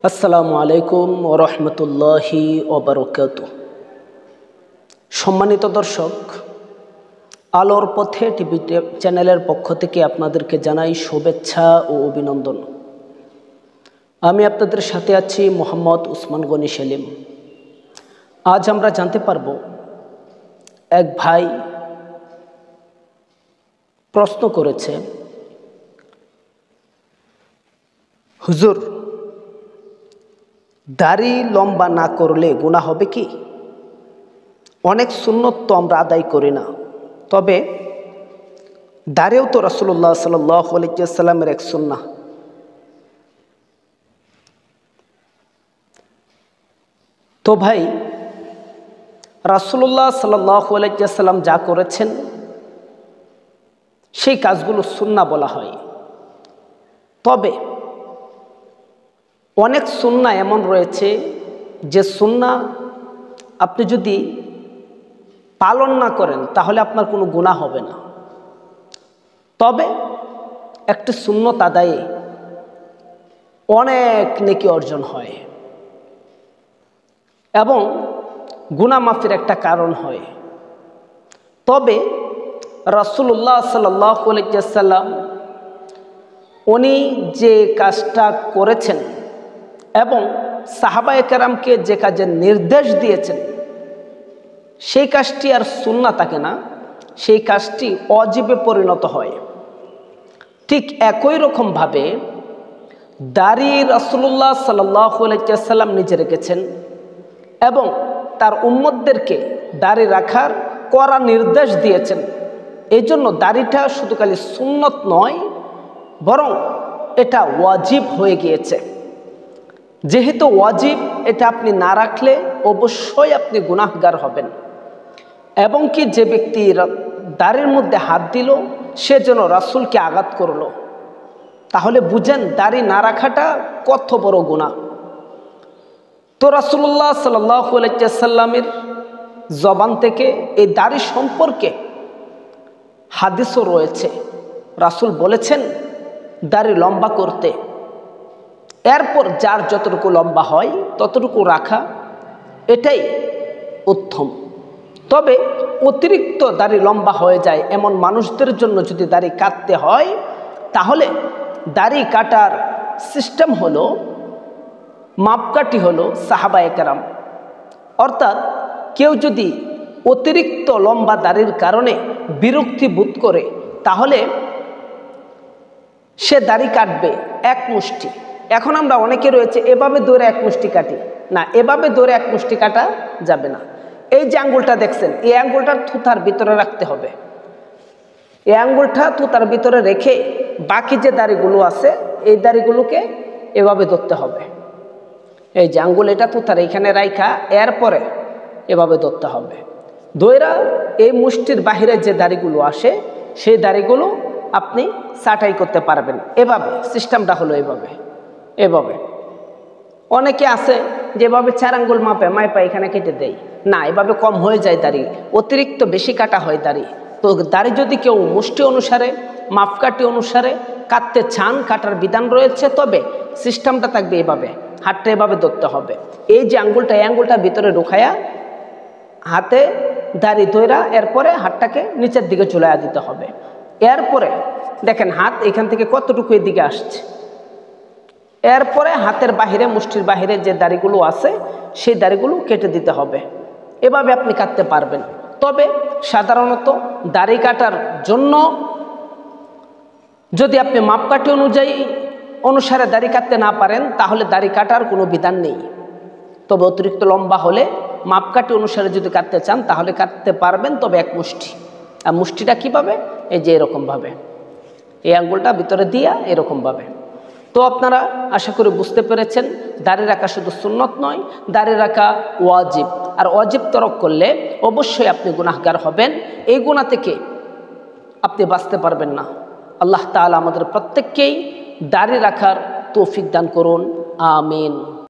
আসসালামু আলাইকুম ওয়া রাহমাতুল্লাহি ওয়া বারাকাতুহু। সম্মানিত দর্শক, আলোর পথে টিভি চ্যানেলের পক্ষ থেকে আপনাদেরকে জানাই শুভেচ্ছা ও অভিনন্দন। আমি আপনাদের সাথে আছি মোহাম্মদ উসমান গনি সেলিম। আজ আমরা জানতে পারব, এক ভাই প্রশ্ন করেছে, হুজুর, দাড়ি লম্বা না করলে গুনাহ হবে কি? অনেক সুন্নত তো আমরা আদায় করি না, তবে দাড়িও তো রাসূলুল্লাহ সাল্লাল্লাহু আলাইহি ওয়াসাল্লামের এক সুন্নাহ। তো ভাই, রাসূলুল্লাহ সাল্লাল্লাহু আলাইহি ওয়াসাল্লাম যা করেছেন সেই কাজগুলো সুন্নাহ বলা হয়। তবে অনেক সুন্নাহ এমন রয়েছে যে সুন্নাহ আপনি যদি পালন না করেন তাহলে আপনার কোনো গুনাহ হবে না। তবে একটি সুন্নত আদায়ে অনেক নেকি অর্জন হয় এবং গুনাহ মাফের একটা কারণ হয়। তবে রাসূলুল্লাহ সাল্লাল্লাহু আলাইহি ওয়াসাল্লাম উনি যে কাজটা করেছেন এবং সাহাবায়ে কেরামকে যে কাজের নির্দেশ দিয়েছেন সেই কাজটি আর সুন্নাহ থাকে না, সেই কাজটি ওয়াজিবে পরিণত হয়। ঠিক একই রকমভাবে দাড়ি রাসূলুল্লাহ সাল্লাল্লাহু আলাইহি ওয়াসাল্লাম নিজে রেখেছেন এবং তার উম্মতদেরকে দাড়ি রাখার কড়া নির্দেশ দিয়েছেন। এই জন্য দাড়িটা শুধু খালি সুন্নত নয়, বরং এটা ওয়াজিব হয়ে গিয়েছে। যেহেতু ওয়াজিব, এটা আপনি না রাখলে অবশ্যই আপনি গুনাহগার হবেন। এবং কি যে ব্যক্তি দাড়ির মধ্যে হাত দিল সে যেন রাসূলকে আঘাত করলো, তাহলে বুঝেন দাড়ি না রাখাটা কত বড় গুনাহ। তো রাসূলুল্লাহ সাল্লাল্লাহু আলাইহি ওয়াসাল্লামের জবান থেকে এই দাড়ি সম্পর্কে হাদিসও রয়েছে। রাসূল বলেছেন দাড়ি লম্বা করতে, এরপর যার যতটুকু লম্বা হয় ততটুকু রাখা, এটাই উত্তম। তবে অতিরিক্ত দাড়ি লম্বা হয়ে যায় এমন মানুষদের জন্য যদি দাড়ি কাটতে হয়, তাহলে দাড়ি কাটার সিস্টেম হলো, মাপকাঠি হলো সাহাবায়ে কেরাম। অর্থাৎ কেউ যদি অতিরিক্ত লম্বা দাড়ির কারণে বিরক্তি বোধ করে, তাহলে সে দাড়ি কাটবে এক মুষ্টি। এখন আমরা অনেকে রয়েছে এভাবে দৌড়ে এক মুষ্টি কাটি না, এভাবে দৌড়ে এক মুষ্টি কাটা যাবে না। এই যে আঙ্গুলটা দেখছেন, এই আঙ্গুলটার থুতার ভিতরে রাখতে হবে। এই আঙ্গুলটা থুতার ভিতরে রেখে বাকি যে দাড়িগুলো আছে এই দাড়িগুলোকে এভাবে ধরতে হবে। এই যে আঙ্গুল এটা থুতার এখানে রাইখা এরপরে এভাবে ধরতে হবে। দইরা এই মুষ্টির বাহিরে যে দাড়িগুলো আসে সেই দাড়িগুলো আপনি ছাঁটাই করতে পারবেন। এভাবে সিস্টেমটা হলো এভাবে। অনেকে আছে যেভাবে 4 আঙ্গুল মাপা এখানে কেটে দেয় না, এভাবে কম হয়ে যায় দাড়ি, অতিরিক্ত বেশি কাটা হয় দাড়ি। তো দাড়ি যদি কেউ মুষ্টি অনুসারে মাপকাঠি অনুসারে কাটতে চান, কাটার বিধান রয়েছে, তবে সিস্টেমটা থাকবে এভাবে, হাতটা এভাবে ধরতে হবে। এই যে আঙ্গুলটা, এই আঙ্গুলটা ভিতরে ঢুকাইয়া হাতে দাড়ি ধইরা এরপরে হাতটাকে নিচের দিকে ঝুলাইয়া দিতে হবে। এরপরে দেখেন হাত এখান থেকে কতটুকু এদিকে আসছে, এরপরে হাতের বাহিরে মুষ্টির বাহিরে যে দাড়িগুলো আছে সেই দাড়িগুলো কেটে দিতে হবে। এভাবে আপনি কাটতে পারবেন। তবে সাধারণত দাড়ি কাটার জন্য যদি আপনি মাপকাঠি অনুসারে দাড়ি কাটতে না পারেন তাহলে দাড়ি কাটার কোনো বিধান নেই। তবে অতিরিক্ত লম্বা হলে মাপকাঠি অনুসারে যদি কাটতে চান তাহলে কাটতে পারবেন, তবে এক মুষ্টি। আর মুষ্টিটা কীভাবে? এই যে এরকমভাবে, এই আঙ্গুলটা ভিতরে দিয়া এরকমভাবে। তো আপনারা আশা করি বুঝতে পেরেছেন, দাড়ি রাখা শুধু সুন্নত নয়, দাড়ি রাখা ওয়াজিব। আর ওয়াজিব তরক করলে অবশ্যই আপনি গুনাহগার হবেন। এই গুনাহ থেকে আপনি বাঁচতে পারবেন না। আল্লাহ তাআলা আমাদের প্রত্যেককেই দাড়ি রাখার তৌফিক দান করুন। আমিন।